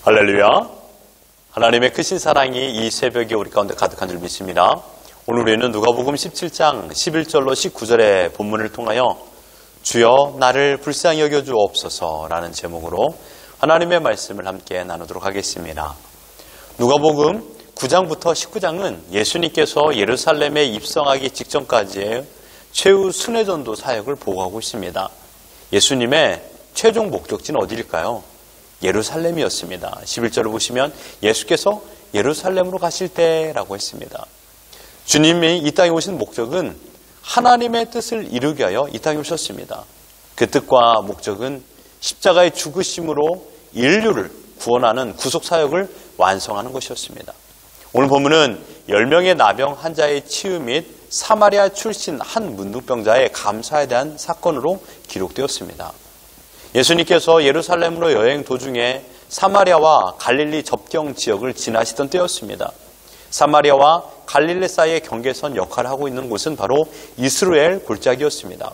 할렐루야. 하나님의 크신 사랑이 이 새벽에 우리 가운데 가득한 줄 믿습니다. 오늘 우리는 누가복음 17장 11절로 19절의 본문을 통하여 주여 나를 불쌍히 여겨 주옵소서 라는 제목으로 하나님의 말씀을 함께 나누도록 하겠습니다. 누가복음 9장부터 19장은 예수님께서 예루살렘에 입성하기 직전까지의 최후 순회전도 사역을 보고하고 있습니다. 예수님의 최종 목적지는 어디일까요? 예루살렘이었습니다. 11절을 보시면 예수께서 예루살렘으로 가실 때라고 했습니다. 주님이 이 땅에 오신 목적은 하나님의 뜻을 이루기 위하여 이 땅에 오셨습니다. 그 뜻과 목적은 십자가의 죽으심으로 인류를 구원하는 구속사역을 완성하는 것이었습니다. 오늘 본문은 10명의 나병 환자의 치유 및 사마리아 출신 한 문둥병자의 감사에 대한 사건으로 기록되었습니다. 예수님께서 예루살렘으로 여행 도중에 사마리아와 갈릴리 접경 지역을 지나시던 때였습니다. 사마리아와 갈릴리 사이의 경계선 역할을 하고 있는 곳은 바로 이스라엘 골짜기였습니다.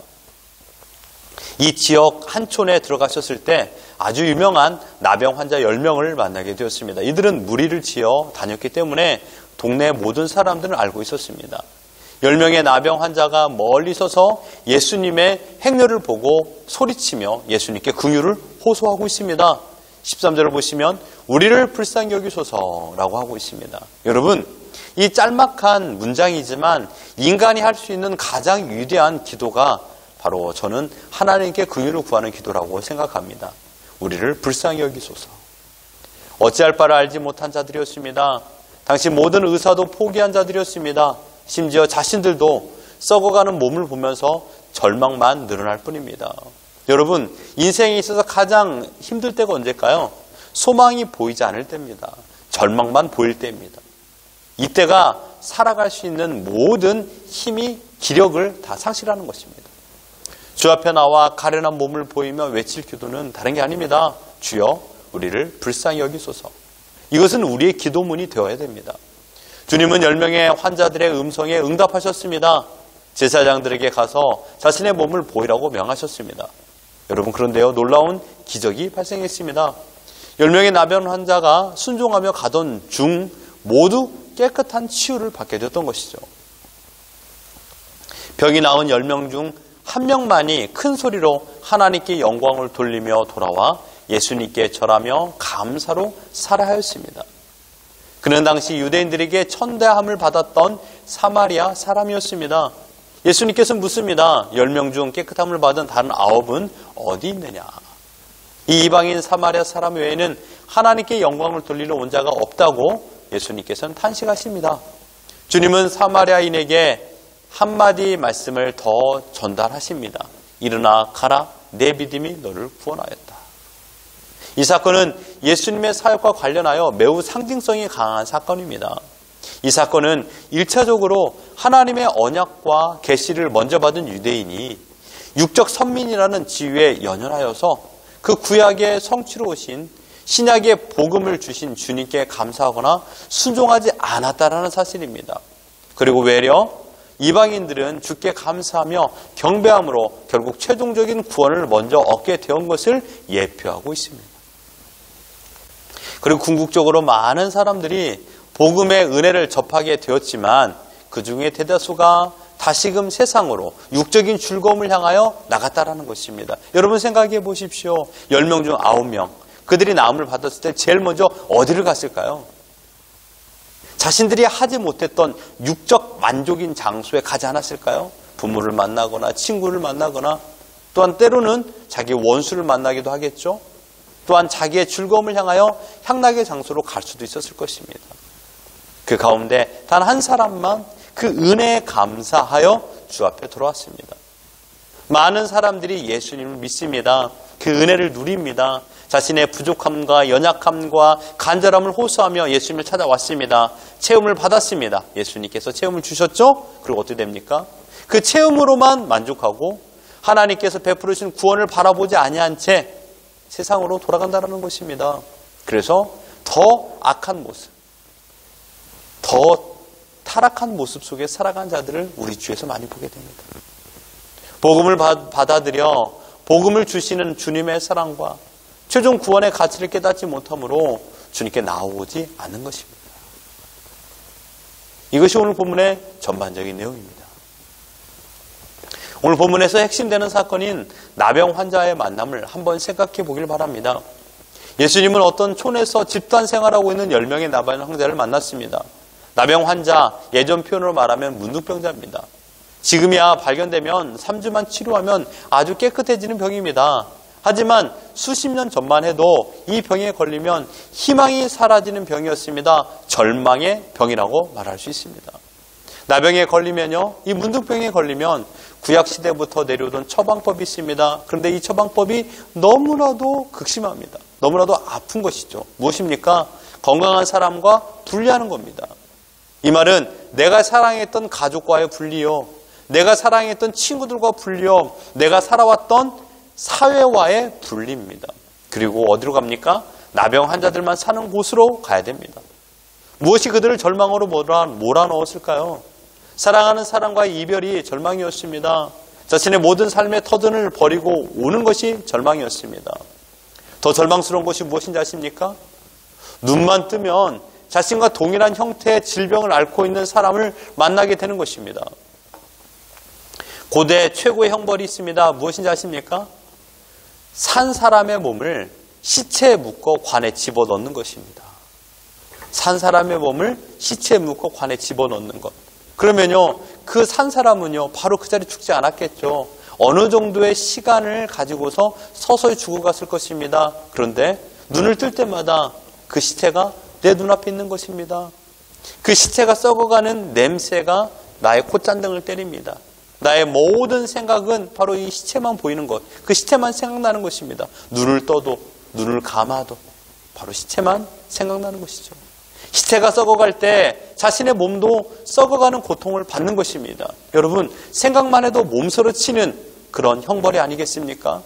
이 지역 한촌에 들어가셨을 때 아주 유명한 나병 환자 10명을 만나게 되었습니다. 이들은 무리를 지어 다녔기 때문에 동네 모든 사람들은 알고 있었습니다. 10명의 나병 환자가 멀리 서서 예수님의 행렬을 보고 소리치며 예수님께 긍휼을 호소하고 있습니다. 13절을 보시면 우리를 불쌍히 여기소서라고 하고 있습니다. 여러분, 이 짤막한 문장이지만 인간이 할 수 있는 가장 위대한 기도가 바로 저는 하나님께 긍휼을 구하는 기도라고 생각합니다. 우리를 불쌍히 여기소서. 어찌할 바를 알지 못한 자들이었습니다. 당시 모든 의사도 포기한 자들이었습니다. 심지어 자신들도 썩어가는 몸을 보면서 절망만 늘어날 뿐입니다. 여러분, 인생에 있어서 가장 힘들 때가 언제일까요? 소망이 보이지 않을 때입니다. 절망만 보일 때입니다. 이때가 살아갈 수 있는 모든 힘이 기력을 다 상실하는 것입니다. 주 앞에 나와 가련한 몸을 보이며 외칠 기도는 다른 게 아닙니다. 주여 우리를 불쌍히 여기소서. 이것은 우리의 기도문이 되어야 됩니다. 주님은 10명의 환자들의 음성에 응답하셨습니다. 제사장들에게 가서 자신의 몸을 보이라고 명하셨습니다. 여러분, 그런데요, 놀라운 기적이 발생했습니다. 10명의 나병 환자가 순종하며 가던 중 모두 깨끗한 치유를 받게 되었던 것이죠. 병이 나은 10명 중 한 명만이 큰 소리로 하나님께 영광을 돌리며 돌아와 예수님께 절하며 감사로 살아하였습니다. 그는 당시 유대인들에게 천대함을 받았던 사마리아 사람이었습니다. 예수님께서는 묻습니다. 10명 중 깨끗함을 받은 다른 9은 어디 있느냐? 이 이방인 사마리아 사람 외에는 하나님께 영광을 돌리러 온 자가 없다고 예수님께서는 탄식하십니다. 주님은 사마리아인에게 한마디 말씀을 더 전달하십니다. 일어나 가라, 내 믿음이 너를 구원하였다. 이 사건은 예수님의 사역과 관련하여 매우 상징성이 강한 사건입니다. 이 사건은 1차적으로 하나님의 언약과 계시를 먼저 받은 유대인이 육적 선민이라는 지위에 연연하여서 그 구약의 성취로 오신 신약의 복음을 주신 주님께 감사하거나 순종하지 않았다라는 사실입니다. 그리고 외려 이방인들은 주께 감사하며 경배함으로 결국 최종적인 구원을 먼저 얻게 되온 것을 예표하고 있습니다. 그리고 궁극적으로 많은 사람들이 복음의 은혜를 접하게 되었지만 그 중에 대다수가 다시금 세상으로 육적인 즐거움을 향하여 나갔다라는 것입니다. 여러분 생각해 보십시오. 10명 중 9명. 그들이 나음을 받았을 때 제일 먼저 어디를 갔을까요? 자신들이 하지 못했던 육적 만족인 장소에 가지 않았을까요? 부모를 만나거나 친구를 만나거나 또한 때로는 자기 원수를 만나기도 하겠죠. 또한 자기의 즐거움을 향하여 향락의 장소로 갈 수도 있었을 것입니다. 그 가운데 단 한 사람만 그 은혜에 감사하여 주 앞에 돌아왔습니다. 많은 사람들이 예수님을 믿습니다. 그 은혜를 누립니다. 자신의 부족함과 연약함과 간절함을 호소하며 예수님을 찾아왔습니다. 체험을 받았습니다. 예수님께서 체험을 주셨죠? 그리고 어떻게 됩니까? 그 체험으로만 만족하고 하나님께서 베풀으신 구원을 바라보지 아니한 채 세상으로 돌아간다는 것입니다. 그래서 더 악한 모습, 더 타락한 모습 속에 살아간 자들을 우리 주위에서 많이 보게 됩니다. 복음을 받아들여 복음을 주시는 주님의 사랑과 최종 구원의 가치를 깨닫지 못하므로 주님께 나오지 않는 것입니다. 이것이 오늘 본문의 전반적인 내용입니다. 오늘 본문에서 핵심되는 사건인 나병 환자의 만남을 한번 생각해 보길 바랍니다. 예수님은 어떤 촌에서 집단 생활하고 있는 10명의 나병 환자를 만났습니다. 나병 환자, 예전 표현으로 말하면 문둥병자입니다. 지금이야 발견되면 3주만 치료하면 아주 깨끗해지는 병입니다. 하지만 수십 년 전만 해도 이 병에 걸리면 희망이 사라지는 병이었습니다. 절망의 병이라고 말할 수 있습니다. 나병에 걸리면요, 이 문둥병에 걸리면 구약시대부터 내려오던 처방법이 있습니다. 그런데 이 처방법이 너무나도 극심합니다. 너무나도 아픈 것이죠. 무엇입니까? 건강한 사람과 분리하는 겁니다. 이 말은 내가 사랑했던 가족과의 분리요, 내가 사랑했던 친구들과 분리요, 내가 살아왔던 사회와의 분리입니다. 그리고 어디로 갑니까? 나병 환자들만 사는 곳으로 가야 됩니다. 무엇이 그들을 절망으로 몰아넣었을까요? 사랑하는 사람과의 이별이 절망이었습니다. 자신의 모든 삶의 터전을 버리고 오는 것이 절망이었습니다. 더 절망스러운 것이 무엇인지 아십니까? 눈만 뜨면 자신과 동일한 형태의 질병을 앓고 있는 사람을 만나게 되는 것입니다. 고대 최고의 형벌이 있습니다. 무엇인지 아십니까? 산 사람의 몸을 시체에 묶어 관에 집어넣는 것입니다. 산 사람의 몸을 시체에 묶어 관에 집어넣는 것. 그러면요, 그 산 사람은요, 바로 그 자리에 죽지 않았겠죠. 어느 정도의 시간을 가지고서 서서히 죽어갔을 것입니다. 그런데 눈을 뜰 때마다 그 시체가 내 눈앞에 있는 것입니다. 그 시체가 썩어가는 냄새가 나의 콧잔등을 때립니다. 나의 모든 생각은 바로 이 시체만 보이는 것, 그 시체만 생각나는 것입니다. 눈을 떠도, 눈을 감아도 바로 시체만 생각나는 것이죠. 시체가 썩어갈 때 자신의 몸도 썩어가는 고통을 받는 것입니다. 여러분, 생각만 해도 몸서리치는 그런 형벌이 아니겠습니까?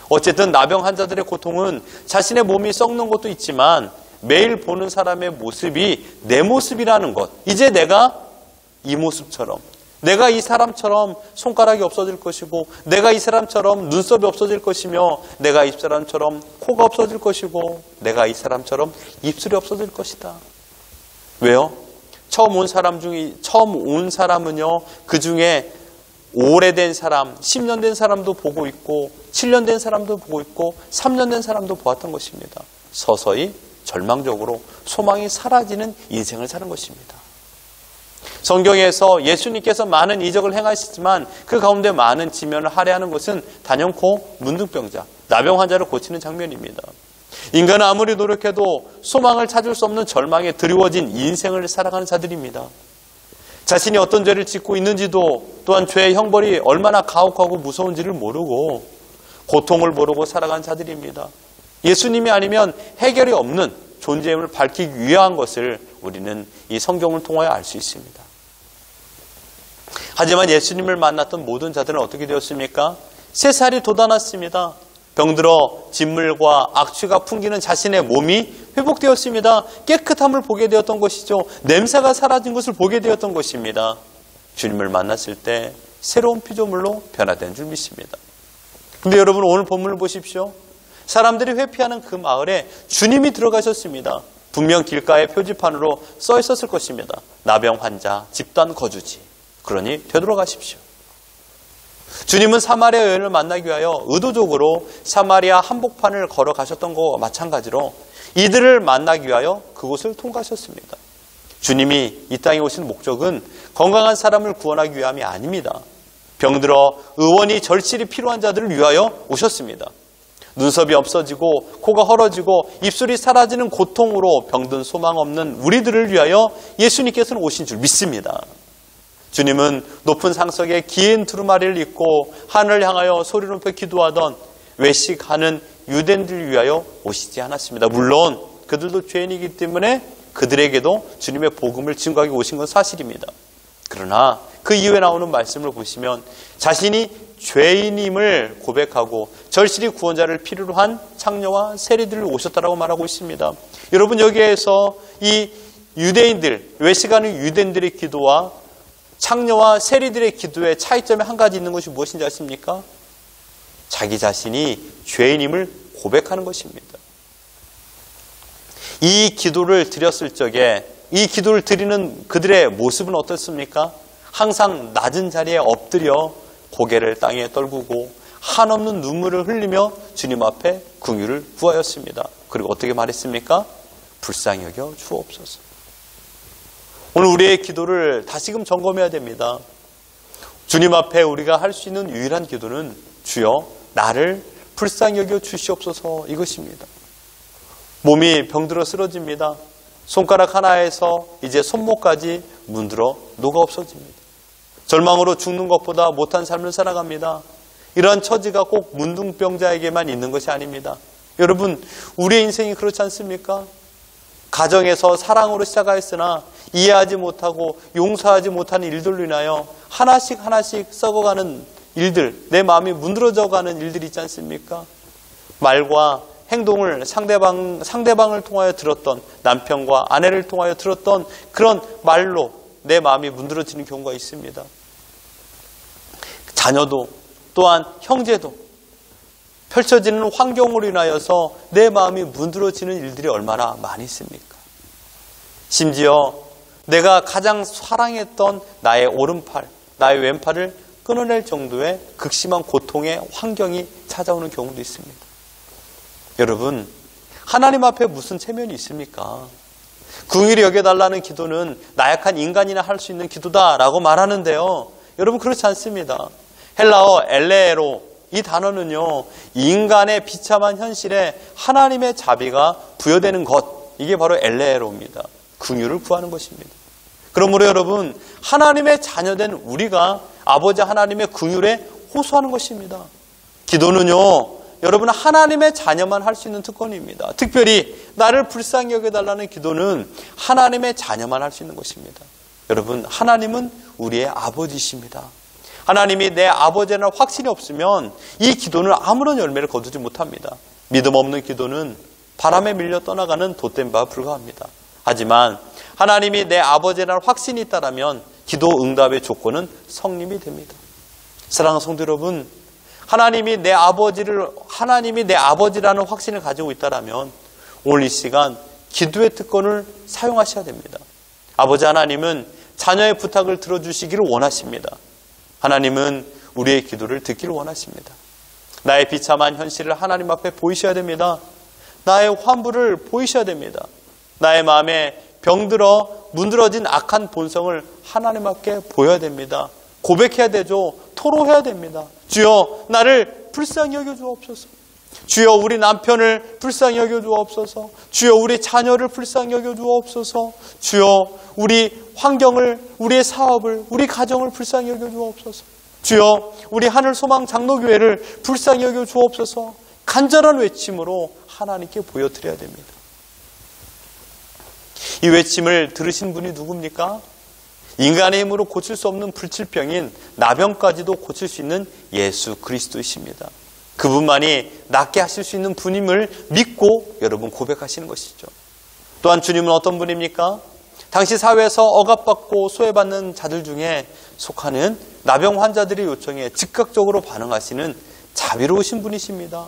어쨌든 나병 환자들의 고통은 자신의 몸이 썩는 것도 있지만 매일 보는 사람의 모습이 내 모습이라는 것, 이제 내가 이 모습처럼, 내가 이 사람처럼 손가락이 없어질 것이고, 내가 이 사람처럼 눈썹이 없어질 것이며, 내가 이 사람처럼 코가 없어질 것이고, 내가 이 사람처럼 입술이 없어질 것이다. 왜요? 처음 온 사람은요, 그 중에 오래된 사람, 10년 된 사람도 보고 있고, 7년 된 사람도 보고 있고, 3년 된 사람도 보았던 것입니다. 서서히 절망적으로 소망이 사라지는 인생을 사는 것입니다. 성경에서 예수님께서 많은 이적을 행하시지만 그 가운데 많은 지면을 할애하는 것은 단연코 문둥병자, 나병 환자를 고치는 장면입니다. 인간은 아무리 노력해도 소망을 찾을 수 없는 절망에 드리워진 인생을 살아가는 자들입니다. 자신이 어떤 죄를 짓고 있는지도, 또한 죄의 형벌이 얼마나 가혹하고 무서운지를 모르고 고통을 모르고 살아가는 자들입니다. 예수님이 아니면 해결이 없는 존재임을 밝히기 위한 것을 우리는 이 성경을 통하여 알 수 있습니다. 하지만 예수님을 만났던 모든 자들은 어떻게 되었습니까? 3살이 돋아났습니다. 병들어 진물과 악취가 풍기는 자신의 몸이 회복되었습니다. 깨끗함을 보게 되었던 것이죠. 냄새가 사라진 것을 보게 되었던 것입니다. 주님을 만났을 때 새로운 피조물로 변화된 줄 믿습니다. 근데 여러분, 오늘 본문을 보십시오. 사람들이 회피하는 그 마을에 주님이 들어가셨습니다. 분명 길가의 표지판으로 써 있었을 것입니다. 나병 환자, 집단 거주지. 그러니 되돌아가십시오. 주님은 사마리아 여인을 만나기 위하여 의도적으로 사마리아 한복판을 걸어가셨던 것과 마찬가지로 이들을 만나기 위하여 그곳을 통과하셨습니다. 주님이 이 땅에 오신 목적은 건강한 사람을 구원하기 위함이 아닙니다. 병들어 의원이 절실히 필요한 자들을 위하여 오셨습니다. 눈썹이 없어지고 코가 헐어지고 입술이 사라지는 고통으로 병든 소망 없는 우리들을 위하여 예수님께서는 오신 줄 믿습니다. 주님은 높은 상석에 긴 두루마리를 입고 하늘을 향하여 소리 높여 기도하던 외식하는 유대인들을 위하여 오시지 않았습니다. 물론 그들도 죄인이기 때문에 그들에게도 주님의 복음을 증거하기 오신 건 사실입니다. 그러나 그 이후에 나오는 말씀을 보시면 자신이 죄인임을 고백하고 절실히 구원자를 필요로 한 창녀와 세리들을 오셨다라고 말하고 있습니다. 여러분, 여기에서 이 유대인들, 외식하는 유대인들의 기도와 창녀와 세리들의 기도의 차이점이 한 가지 있는 것이 무엇인지 아십니까? 자기 자신이 죄인임을 고백하는 것입니다. 이 기도를 드렸을 적에 이 기도를 드리는 그들의 모습은 어떻습니까? 항상 낮은 자리에 엎드려 고개를 땅에 떨구고 한없는 눈물을 흘리며 주님 앞에 긍휼을 구하였습니다. 그리고 어떻게 말했습니까? 불쌍히 여겨 주옵소서. 오늘 우리의 기도를 다시금 점검해야 됩니다. 주님 앞에 우리가 할 수 있는 유일한 기도는 주여 나를 불쌍히 여겨 주시옵소서 이것입니다. 몸이 병들어 쓰러집니다. 손가락 하나에서 이제 손목까지 문들어 녹아 없어집니다. 절망으로 죽는 것보다 못한 삶을 살아갑니다. 이러한 처지가 꼭 문둥병자에게만 있는 것이 아닙니다. 여러분, 우리의 인생이 그렇지 않습니까? 가정에서 사랑으로 시작하였으나 이해하지 못하고 용서하지 못하는 일들로 인하여 하나씩 썩어가는 일들, 내 마음이 문드러져가는 일들이 있지 않습니까? 말과 행동을 상대방을 통하여 들었던, 남편과 아내를 통하여 들었던 그런 말로 내 마음이 문드러지는 경우가 있습니다. 자녀도 또한 형제도 펼쳐지는 환경으로 인하여서 내 마음이 문드러지는 일들이 얼마나 많이 있습니까? 심지어 내가 가장 사랑했던 나의 오른팔, 나의 왼팔을 끊어낼 정도의 극심한 고통의 환경이 찾아오는 경우도 있습니다. 여러분, 하나님 앞에 무슨 체면이 있습니까? 긍휼히 여겨달라는 기도는 나약한 인간이나 할 수 있는 기도다라고 말하는데요. 여러분, 그렇지 않습니다. 헬라어 엘레로, 이 단어는요, 인간의 비참한 현실에 하나님의 자비가 부여되는 것, 이게 바로 엘레로입니다. 긍휼을 구하는 것입니다. 그러므로 여러분, 하나님의 자녀된 우리가 아버지 하나님의 긍휼에 호소하는 것입니다. 기도는요, 여러분 하나님의 자녀만 할 수 있는 특권입니다. 특별히 나를 불쌍히 여겨달라는 기도는 하나님의 자녀만 할 수 있는 것입니다. 여러분, 하나님은 우리의 아버지십니다. 하나님이 내 아버지라는 확신이 없으면 이 기도는 아무런 열매를 거두지 못합니다. 믿음 없는 기도는 바람에 밀려 떠나가는 돛된 바와 불과합니다. 하지만 하나님이 내 아버지라는 확신이 있다면 기도 응답의 조건은 성립이 됩니다. 사랑하는 성도 여러분, 하나님이 내 아버지라는 확신을 가지고 있다면 오늘 이 시간 기도의 특권을 사용하셔야 됩니다. 아버지 하나님은 자녀의 부탁을 들어주시기를 원하십니다. 하나님은 우리의 기도를 듣기를 원하십니다. 나의 비참한 현실을 하나님 앞에 보이셔야 됩니다. 나의 환부를 보이셔야 됩니다. 나의 마음에 병들어 문드러진 악한 본성을 하나님 앞에 보여야 됩니다. 고백해야 되죠. 토로해야 됩니다. 주여 나를 불쌍히 여겨 주옵소서. 주여 우리 남편을 불쌍히 여겨 주옵소서. 주여 우리 자녀를 불쌍히 여겨 주옵소서. 주여 우리 환경을, 우리의 사업을, 우리 가정을 불쌍히 여겨 주옵소서. 주여 우리 하늘소망 장로교회를 불쌍히 여겨 주옵소서. 간절한 외침으로 하나님께 보여드려야 됩니다. 이 외침을 들으신 분이 누굽니까? 인간의 힘으로 고칠 수 없는 불치병인 나병까지도 고칠 수 있는 예수 그리스도이십니다. 그분만이 낫게 하실 수 있는 분임을 믿고 여러분 고백하시는 것이죠. 또한 주님은 어떤 분입니까? 당시 사회에서 억압받고 소외받는 자들 중에 속하는 나병 환자들의 요청에 즉각적으로 반응하시는 자비로우신 분이십니다.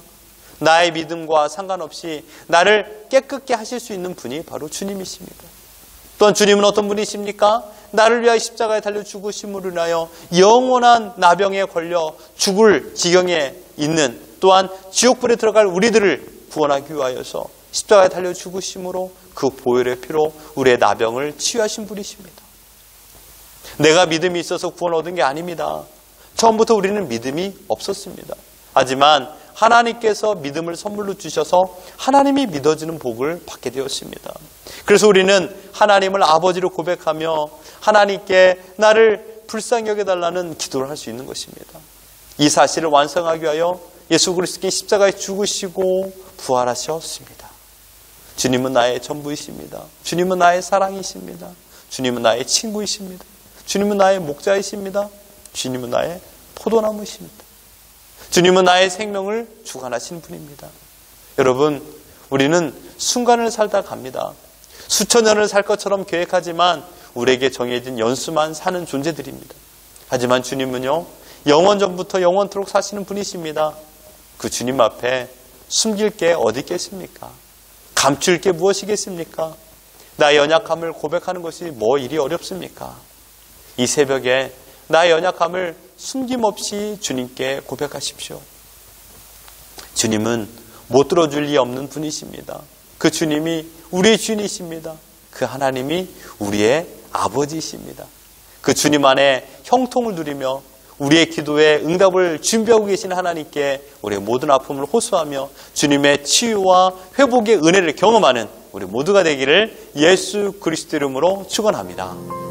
나의 믿음과 상관없이 나를 깨끗게 하실 수 있는 분이 바로 주님이십니다. 또한 주님은 어떤 분이십니까? 나를 위하여 십자가에 달려 죽으심으로 인하여 영원한 나병에 걸려 죽을 지경에 있는, 또한 지옥불에 들어갈 우리들을 구원하기 위하여서 십자가에 달려 죽으심으로 그 보혈의 피로 우리의 나병을 치유하신 분이십니다. 내가 믿음이 있어서 구원 얻은 게 아닙니다. 처음부터 우리는 믿음이 없었습니다. 하지만 하나님께서 믿음을 선물로 주셔서 하나님이 믿어지는 복을 받게 되었습니다. 그래서 우리는 하나님을 아버지로 고백하며 하나님께 나를 불쌍히 여겨달라는 기도를 할 수 있는 것입니다. 이 사실을 완성하기 위하여 예수 그리스도께 십자가에 죽으시고 부활하셨습니다. 주님은 나의 전부이십니다. 주님은 나의 사랑이십니다. 주님은 나의 친구이십니다. 주님은 나의 목자이십니다. 주님은 나의 포도나무이십니다. 주님은 나의 생명을 주관하신 분입니다. 여러분, 우리는 순간을 살다 갑니다. 수천 년을 살 것처럼 계획하지만 우리에게 정해진 연수만 사는 존재들입니다. 하지만 주님은요, 영원 전부터 영원토록 사시는 분이십니다. 그 주님 앞에 숨길 게 어디 있겠습니까? 감출 게 무엇이겠습니까? 나의 연약함을 고백하는 것이 뭐 일이 어렵습니까? 이 새벽에 나의 연약함을 숨김없이 주님께 고백하십시오. 주님은 못 들어줄 리 없는 분이십니다. 그 주님이 우리의 주인이십니다. 그 하나님이 우리의 아버지이십니다. 그 주님 안에 형통을 누리며 우리의 기도에 응답을 준비하고 계신 하나님께 우리의 모든 아픔을 호소하며 주님의 치유와 회복의 은혜를 경험하는 우리 모두가 되기를 예수 그리스도 이름으로 축원합니다.